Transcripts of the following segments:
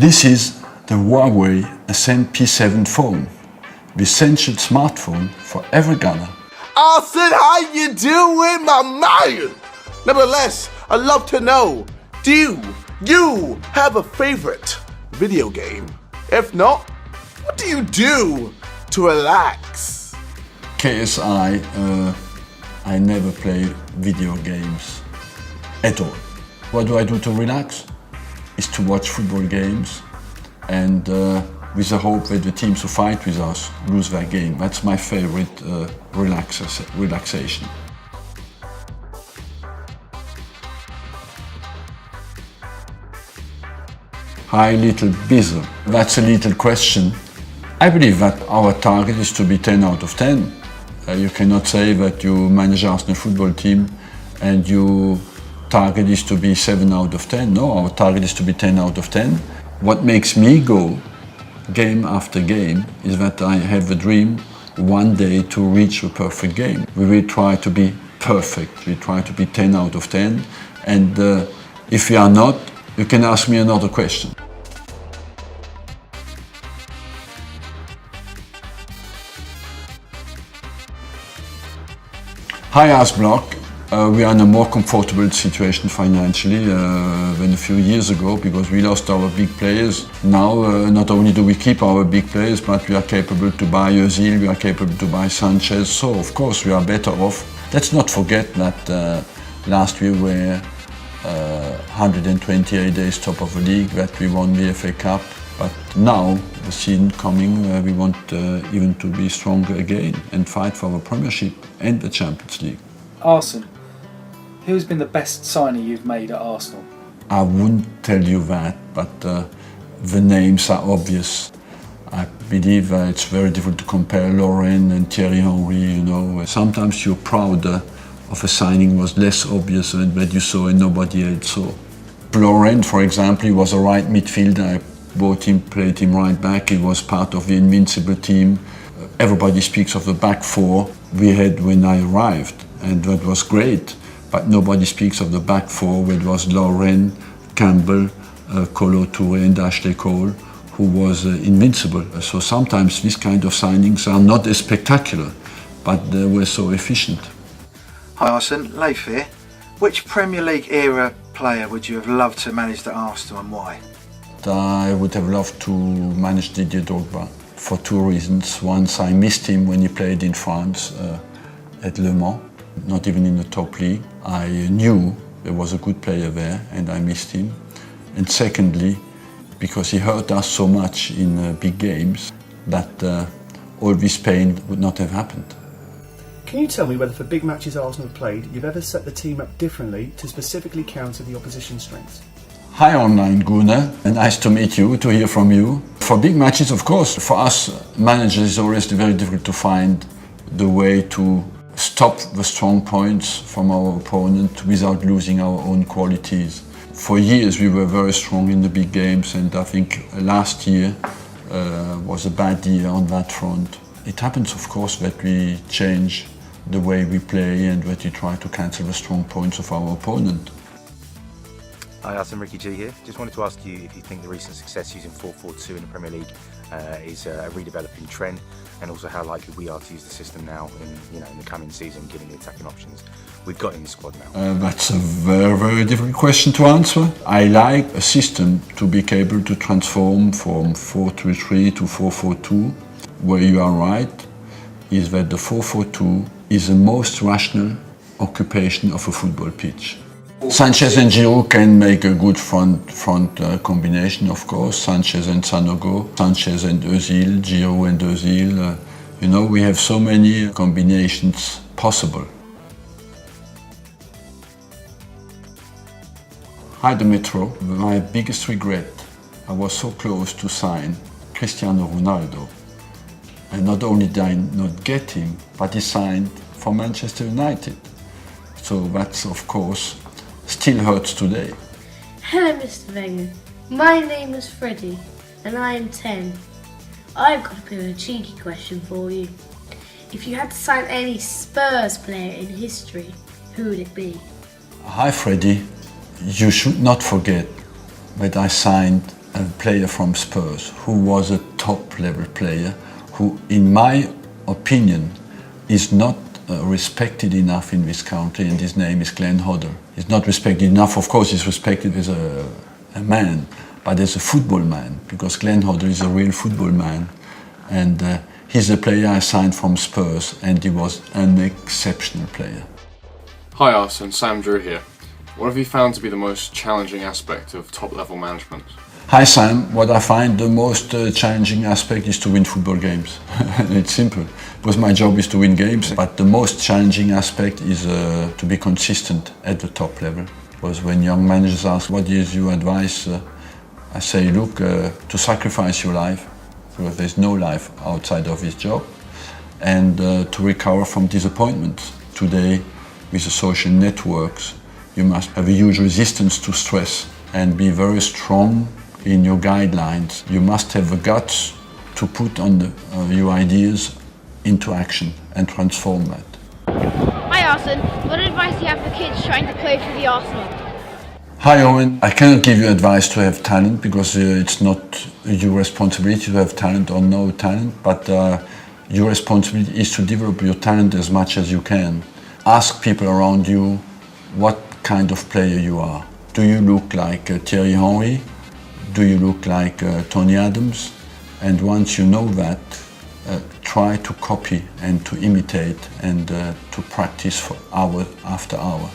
This is the Huawei Ascend P7 phone, the essential smartphone for every gunner. Austin, how you doing, my man? Nevertheless, I'd love to know, do you have a favorite video game? If not, what do you do to relax? KSI, I never play video games at all. What do I do to relax? Is to watch football games and with the hope that the teams who fight with us lose their game. That's my favorite relaxation. Hi, little busy. That's a little question. I believe that our target is to be 10 out of 10. You cannot say that you manage Arsenal football team and your target is to be 7 out of 10. No, our target is to be 10 out of 10. What makes me go game after game is that I have a dream one day to reach a perfect game. We will try to be perfect. We try to be 10 out of 10. And if we are not, you can ask me another question. Hi, Asblock. We are in a more comfortable situation financially than a few years ago because we lost our big players. Now, not only do we keep our big players, but we are capable to buy Özil, we are capable to buy Sanchez. So, of course, we are better off. Let's not forget that last year we were 128 days top of the league, that we won the FA Cup. But now, the season coming, we want even to be stronger again and fight for our Premiership and the Champions League. Arsene, who's been the best signing you've made at Arsenal? I wouldn't tell you that, but the names are obvious. I believe it's very difficult to compare Lauren and Thierry Henry, you know. Sometimes you're prouder of a signing was less obvious than that you saw and nobody else saw. Lauren, for example, he was a right midfielder. I bought him, played him right back. He was part of the invincible team. Everybody speaks of the back four we had when I arrived, and that was great. But nobody speaks of the back four where it was Lauren, Campbell, Kolo Touré and Ashley Cole, who was invincible. So sometimes these kind of signings are not as spectacular, but they were so efficient. Hi Arsene, Leif here. Which Premier League era player would you have loved to manage at Arsenal and why? I would have loved to manage Didier Drogba for two reasons. Once I missed him when he played in France at Le Mans, not even in the top league. I knew there was a good player there and I missed him. And secondly, because he hurt us so much in big games that all this pain would not have happened. Can you tell me whether for big matches Arsenal have played, you've ever set the team up differently to specifically counter the opposition's strengths? Hi online Gunnar, nice to meet you, to hear from you. For big matches, of course, for us managers it's always very difficult to find the way to stop the strong points from our opponent without losing our own qualities. For years we were very strong in the big games and I think last year was a bad year on that front. It happens of course that we change the way we play and that we try to cancel the strong points of our opponent. Hi Arsene, Ricky G here. Just wanted to ask you if you think the recent success using 4-4-2 in the Premier League is a redeveloping trend, and also how likely we are to use the system now in the coming season, given the attacking options we've got in the squad now. That's a very, very difficult question to answer. I like a system to be able to transform from 4-3-3 to 4-4-2. Where you are right is that the 4-4-2 is the most rational occupation of a football pitch. Sanchez and Giroud can make a good front combination, of course. Sanchez and Sanogo, Sanchez and Özil, Giroud and Özil. You know, we have so many combinations possible. Hi, the Metro. My biggest regret, I was so close to sign Cristiano Ronaldo. And not only did I not get him, but he signed for Manchester United. So that's, of course, still hurts today. Hello Mr. Wenger, my name is Freddie and I am 10. I've got a bit of a cheeky question for you. If you had to sign any Spurs player in history, who would it be? Hi Freddie, you should not forget that I signed a player from Spurs who was a top level player who, in my opinion, is not respected enough in this country, and his name is Glenn Hoddle. He's not respected enough, of course he's respected as a man, but as a football man, because Glenn Hoddle is a real football man, and he's a player I signed from Spurs, and he was an exceptional player. Hi Arsene, Sam Drew here. What have you found to be the most challenging aspect of top-level management? Hi Sam, what I find the most challenging aspect is to win football games. It's simple, because my job is to win games, but the most challenging aspect is to be consistent at the top level. Because when young managers ask what is your advice, I say look, to sacrifice your life, because there's no life outside of this job, and to recover from disappointment. Today, with the social networks, you must have a huge resistance to stress and be very strong in your guidelines. You must have the guts to put on your ideas into action and transform that. Hi Arsene, what advice do you have for kids trying to play for the Arsenal? Hi Owen, I cannot give you advice to have talent because it's not your responsibility to have talent or no talent, but your responsibility is to develop your talent as much as you can. Ask people around you what kind of player you are. Do you look like Thierry Henry? Do you look like Tony Adams? And once you know that, try to copy and to imitate and to practice for hour after hour.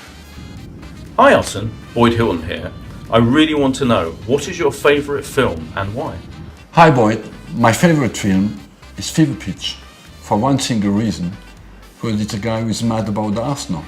Hi Arsene, Boyd Hilton here. I really want to know, what is your favourite film and why? Hi Boyd, my favourite film is Fever Pitch, for one single reason, because it's a guy who is mad about Arsenal.